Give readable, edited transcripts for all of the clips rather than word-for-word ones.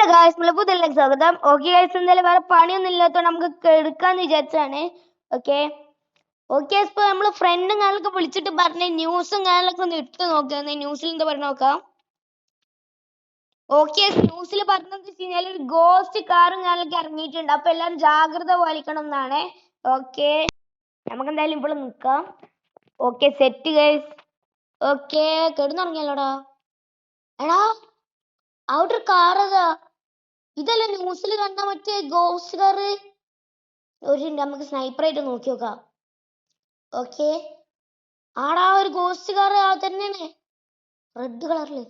Hello guys, നമ്മളെ പുതിയ സ്വാഗതം. ഓക്കെ ഗായ്സ്, എന്തായാലും വേറെ പണിയൊന്നും ഇല്ലാത്തതുകൊണ്ട് നമുക്ക് എടുക്കാന്ന് വിചാരിച്ചാണ്. ഓക്കെ ഓക്കെ ഇപ്പൊ നമ്മള് ഫ്രണ്ടും കാര്യങ്ങളൊക്കെ വിളിച്ചിട്ട് പറഞ്ഞ ന്യൂസും കാര്യങ്ങളൊക്കെ ഒന്ന് ഇട്ട് നോക്കാം. ന്യൂസിൽ എന്താ പറഞ്ഞു നോക്കാം. ഓക്കെ, ന്യൂസിൽ പറഞ്ഞത് വെച്ച് കഴിഞ്ഞാൽ ഒരു ഗോസ്റ്റ് കാറും കാര്യങ്ങളൊക്കെ ഇറങ്ങിയിട്ടുണ്ട്. അപ്പൊ എല്ലാവരും ജാഗ്രത പാലിക്കണം എന്നാണ്. ഓക്കെ, നമുക്ക് എന്തായാലും ഇവിടെ നിക്കാം. Okay set guys. ഓക്കെ, കിടന്നുറങ്ങിയല്ലോടാ. എടാ, അവിടെ ഒരു കാർ അതാ. ഇതല്ലേ ന്യൂസിൽ കണ്ട മറ്റേ ഗോസ്റ്റ് കാറ്. ഒരു നമുക്ക് സ്നൈപ്പറായിട്ട് നോക്കി നോക്കാം. ഓക്കെ, ആടാ ഒരു ഗോസ്റ്റ് കാർ തന്നെയാണ്, റെഡ് കളറില്.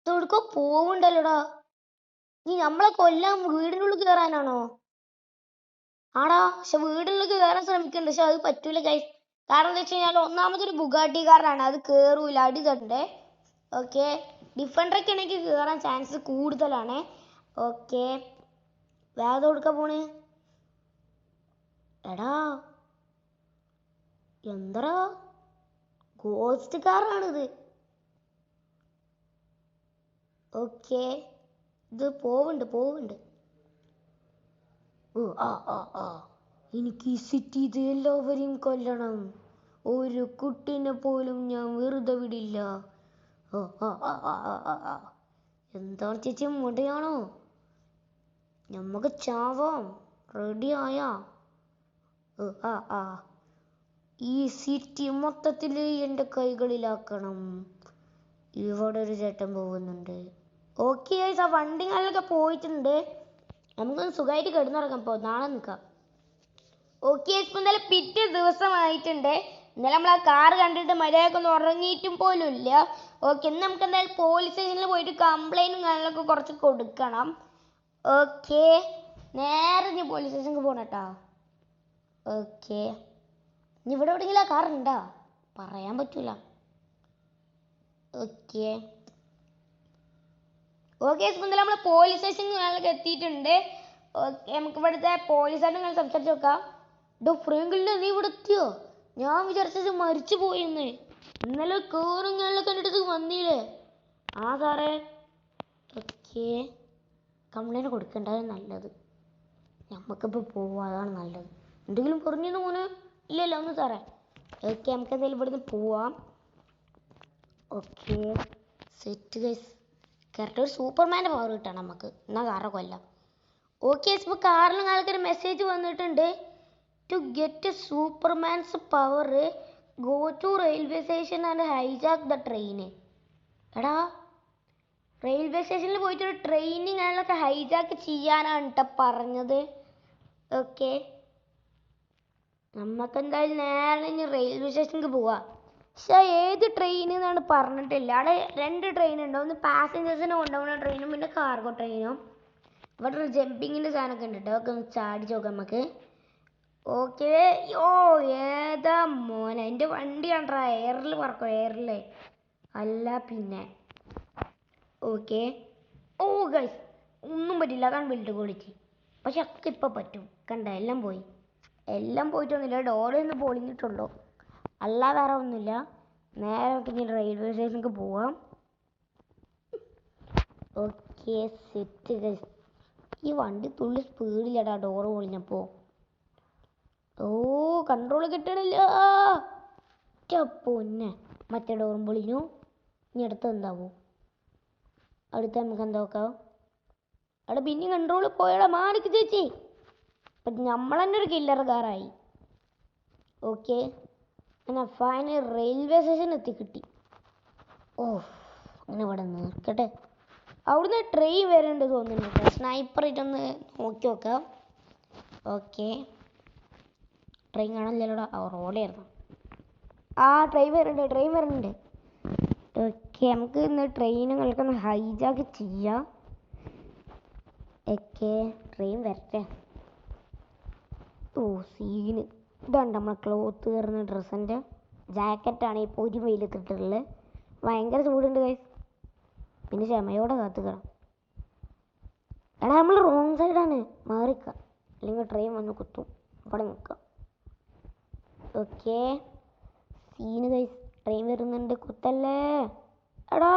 ഇതെവിടുക്കോ പോവുണ്ടല്ലോടാ. നീ നമ്മളെ കൊല്ലാൻ വീടിനുള്ളിൽ കയറാനാണോ? ആടാ, പക്ഷെ വീടിനുള്ളിൽ കയറാൻ ശ്രമിക്കുന്നുണ്ട്, പക്ഷെ അത് പറ്റൂല ഗൈസ്. കാരണം എന്താ വെച്ച് കഴിഞ്ഞാൽ ഒന്നാമതൊരു ബുഗാട്ടി കാറാണ്, അത് കേറൂല, അടി തണ്ടേ. ഓക്കെ, ഡിഫൻഡറൊക്കെ ആണെങ്കിൽ കയറാൻ ചാൻസ് കൂടുതലാണ്. ഓക്കെ, വേഗം കൊടുക്കാൻ പോണ്. എടാ എന്തടാ, ഗോസ്റ്റ് കാറാണിത്. ഓക്കെ, ഇത് പോവുണ്ട്. ഓ ആ എനിക്ക് ഈ സിറ്റിയിൽ എല്ലാവരെയും കൊല്ലണം. ഒരു കുട്ടീനെ പോലും ഞാൻ വെറുതെ വിടില്ല. എന്താണ് ചേച്ചി, മുടയാണോ? നമുക്ക് ചാവാം. റെഡി ആയാ? ഈ സിറ്റി മൊത്തത്തിൽ എൻ്റെ കൈകളിലാക്കണം. ഇവിടെ ഒരു ചേട്ടൻ പോകുന്നുണ്ട്. ഓക്കെ, ആ വണ്ടികളിലൊക്കെ പോയിട്ടുണ്ട്. നമുക്കൊന്ന് സുഖമായിട്ട് കിടന്നുറങ്ങാം. നാളെ നിൽക്കാം. ഓക്കെ, ഇപ്പം എന്തായാലും പിറ്റേ ദിവസമായിട്ടുണ്ട്. ഇന്നലെ നമ്മൾ ആ കാർ കണ്ടിട്ട് മര്യാദക്കൊന്നും ഉറങ്ങിയിട്ടും പോലും ഇല്ല. ഓക്കെ, ഇന്ന് നമുക്ക് എന്തായാലും പോലീസ് സ്റ്റേഷനിൽ പോയിട്ട് കംപ്ലൈൻറ്റും കാര്യങ്ങളൊക്കെ കുറച്ച് കൊടുക്കണം. ഓക്കെ, നേരെ ഞാൻ പോലീസ് സ്റ്റേഷനിൽ പോകണം കേട്ടോ. ഓക്കെ, ഇനി ഇവിടെ എവിടെയെങ്കിലും ആ കാർ ഉണ്ടോ? പറയാൻ പറ്റൂല. ഓക്കെ ഇപ്പം നമ്മൾ പോലീസ് സ്റ്റേഷനിൽ ഞങ്ങൾക്ക് എത്തിയിട്ടുണ്ട്. ഓക്കെ, നമുക്ക് ഇവിടുത്തെ പോലീസായിട്ട് നിങ്ങൾ സംസാരിച്ച് നോക്കാം. ഫ്രങ്കിളിനെ നീ ഇവിടെ എത്തിയോ? ഞാൻ വിചാരിച്ചത് മരിച്ചു പോയിന്ന്. ഇന്നലെ കേറും ഞാനൊക്കെ എൻ്റെ അടുത്ത് വന്നില്ലേ? ആ സാറേ. ഓക്കെ, കംപ്ലൈൻറ്റ് കൊടുക്കേണ്ടത് നല്ലത്. നമുക്കിപ്പോൾ പോവാം, അതാണ് നല്ലത്. എന്തെങ്കിലും പറഞ്ഞിരുന്നു മോനെ? ഇല്ലല്ലോ ഒന്ന് സാറേ. ഓക്കെ, നമുക്ക് എന്തായാലും ഇവിടുന്ന് പോവാം. Okay set guys. കറക്റ്റ് ഒരു സൂപ്പർമാൻ്റെ പവർ കിട്ടണം നമുക്ക്, എന്നാൽ കാറെ കൊല്ലാം. ഓക്കെ, ഇപ്പോൾ കാറിലും ആൾക്കൊരു മെസ്സേജ് വന്നിട്ടുണ്ട്. To get Superman's power go to railway station and hijack the train. എടാ, റെയിൽവേ സ്റ്റേഷനിൽ പോയിട്ടൊരു ട്രെയിനിങ് കാര്യങ്ങളൊക്കെ ഹൈജാക്ക് ചെയ്യാനാണ് കേട്ടോ പറഞ്ഞത്. ഓക്കെ, നമുക്കെന്തായാലും നേരെ ഇനി റെയിൽവേ സ്റ്റേഷനിലേക്ക് പോവാം. പക്ഷേ ഏത് ട്രെയിൻ എന്നാണ് പറഞ്ഞിട്ടില്ല. അവിടെ 2 ട്രെയിൻ ഉണ്ട്, ഒന്ന് പാസഞ്ചേഴ്സിനെ കൊണ്ടുപോകുന്ന ട്രെയിനും പിന്നെ കാർഗോ ട്രെയിനും. ഇവിടെ ഒരു ജമ്പിങ്ങിൻ്റെ സാധനമൊക്കെ ഉണ്ട് കേട്ടോ. ഒക്കെ ഒന്ന് ചാടിച്ച് നോക്കാം നമുക്ക്. ഓക്കെ, ഏതാ മോനെ, എൻ്റെ വണ്ടി കണ്ടാ എയറിൽ പറക്കും, എയറിൽ അല്ല പിന്നെ. ഓക്കെ, ഗൈസ് ഒന്നും പറ്റില്ല, അതാണ് ബിൽഡ് ക്വാളിറ്റി. പക്ഷെ ഒക്കെ ഇപ്പം പറ്റും, കണ്ട എല്ലാം പോയിട്ടൊന്നുമില്ല. ഡോറൊന്ന് പൊളിഞ്ഞിട്ടുള്ളൂ, അല്ല വേറെ ഒന്നുമില്ല. നേരെ ഇനി റെയിൽവേ സ്റ്റേഷനിലേക്ക് പോവാം. Okay set guys. ഈ വണ്ടി തുള്ളി സ്പീഡില്ലടാ ഡോറ് പൊളിഞ്ഞപ്പോൾ. കൺട്രോൾ കിട്ടണില്ല. പൊന്നെ, മറ്റേ ഡോറും പൊളിഞ്ഞു. ഇനി അടുത്ത് എന്താവോ? അടുത്ത് നമുക്ക് എന്താ നോക്കാം. അവിടെ പിന്നെ കൺട്രോൾ പോയടാ, മാറിക്ക് ചേച്ചി. അപ്പം നമ്മൾ തന്നെ ഒരു കില്ലർ കാറായി. ഓക്കെ, അങ്ങനെ ഫൈനൽ റെയിൽവേ സ്റ്റേഷൻ എത്തിക്കിട്ടി. അങ്ങനെ ഇവിടെ നിൽക്കട്ടെ. അവിടുന്ന് ട്രെയിൻ വരുന്നുണ്ട് തോന്നുന്നുണ്ട്. സ്നൈപ്പറായിട്ടൊന്ന് നോക്കി നോക്കാം. ഓക്കെ, ട്രെയിൻ കാണാനില്ലല്ലോടാ. റോഡായിരുന്നു. ട്രെയിൻ വരുന്നുണ്ട്. ഓക്കെ, നമുക്ക് ഇന്ന് ട്രെയിനുകൾക്കൊന്ന് ഹൈജാക്ക് ചെയ്യാം. ഓക്കെ, ട്രെയിൻ വരട്ടെ. സീന് ഇതാണ് നമ്മളെ ക്ലോത്ത് കയറുന്ന ഡ്രസ്സിൻ്റെ ജാക്കറ്റാണ് ഈ പൊരി വെയിലത്തിട്ടുള്ളത്. ഭയങ്കര ചൂടുണ്ട് ഗൈസ്. പിന്നെ ക്ഷമയോടെ കാത്തുക്കണം. എടാ, നമ്മൾ റോങ് സൈഡാണ്, മാറിക്കാം, അല്ലെങ്കിൽ ട്രെയിൻ വന്ന് കുത്തും. ഇവിടെ നിൽക്കാം. Okay, scene guys. ട്രെയിൻ വരുന്നുണ്ട്, കുത്തല്ലേ. എടാ,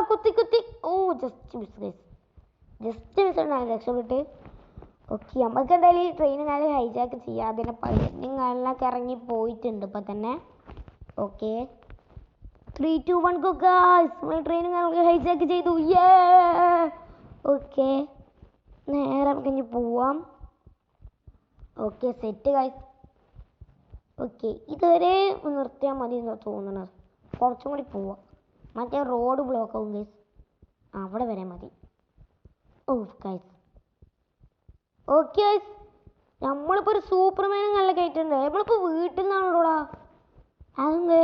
കുത്തി. Just miss guys. ജസ്റ്റ് മിസ്സാണ് രക്ഷപ്പെട്ട്. ഓക്കെ, നമുക്ക് എന്തായാലും ഈ ട്രെയിൻ കാലം ഹൈജാക്ക് ചെയ്യാം. അതിനെ പൈലറ്റിനൊക്കെ ഇറങ്ങി പോയിട്ടുണ്ട് ഇപ്പം തന്നെ. Okay, 3, 2, 1 go guys. നമ്മൾ ട്രെയിൻ ഹൈജാക്ക് ചെയ്തു. ഓക്കെ, നേരെ നമുക്ക് ഇനി പോവാം. Okay, set guys. ഓക്കെ, ഇതുവരെ നിർത്തിയാൽ മതി എന്ന് തോന്നുന്നത്. കുറച്ചും കൂടി പോവാം. മറ്റേ റോഡ് ബ്ലോക്ക് ആവും ഗൈസ്. അവിടെ വരെ മതി. ഓ ഗൈസ്, ഓക്കെ ഗൈസ്, നമ്മളിപ്പോൾ ഒരു സൂപ്പർമാനും നല്ല കയറ്റുണ്ട്. നമ്മളിപ്പോൾ വീട്ടിൽ നിന്നാണല്ലോടാ. അതെന്ത്?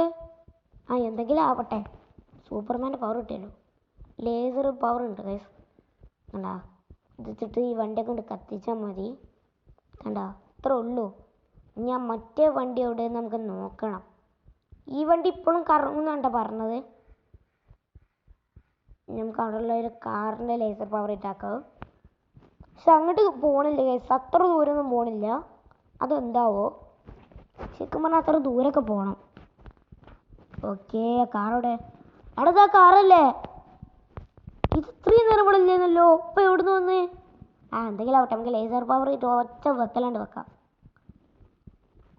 എന്തെങ്കിലും ആവട്ടെ, സൂപ്പർമാൻ്റെ പവർ കിട്ടിയല്ലോ. ലേസർ പവർ ഉണ്ട് ഗൈസ്. കണ്ടാ, ഇത് വെച്ചിട്ട് ഈ വണ്ടിയൊക്കെ കൊണ്ട് കത്തിച്ചാൽ മതി. കണ്ടാ, അത്രേ ഉള്ളൂ. ഞാൻ മറ്റേ വണ്ടി എവിടെ നമുക്ക് നോക്കണം. ഈ വണ്ടി ഇപ്പോഴും കറങ്ങുന്നാണ്ട പറഞ്ഞത്. നമുക്ക് അവിടെയുള്ള ഒരു കാറിൻ്റെ ലേസർ പവർ ഇട്ടാക്കാം. പക്ഷെ അങ്ങോട്ട് പോകണില്ല ഗൈസ്, അത്ര ദൂരമൊന്നും പോകണില്ല. അതെന്താവോ? ശരിക്കും പറഞ്ഞാൽ അത്ര ദൂരമൊക്കെ പോകണം. ഓക്കെ, കാറവിടെ. അവിടെ കാറല്ലേ? ഇത് ഇത്രയും നേരം ഇവിടെ ഇല്ലെന്നല്ലോ. ഇപ്പം എവിടുന്ന് വന്നേ? എന്തെങ്കിലും ആവട്ടെ, നമുക്ക് ലേസർ പവർ ഇട്ട് ഒറ്റ വെക്കലാണ്ട് വെക്കാം.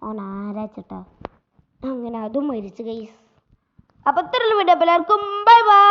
ആരാച്ചിട്ടാ അങ്ങനെ അതും മരിച്ചു ഗൈസ്. അപ്പം ഇത്രയുള്ള വീഡിയോ എല്ലാവർക്കും ബൈ ബൈ.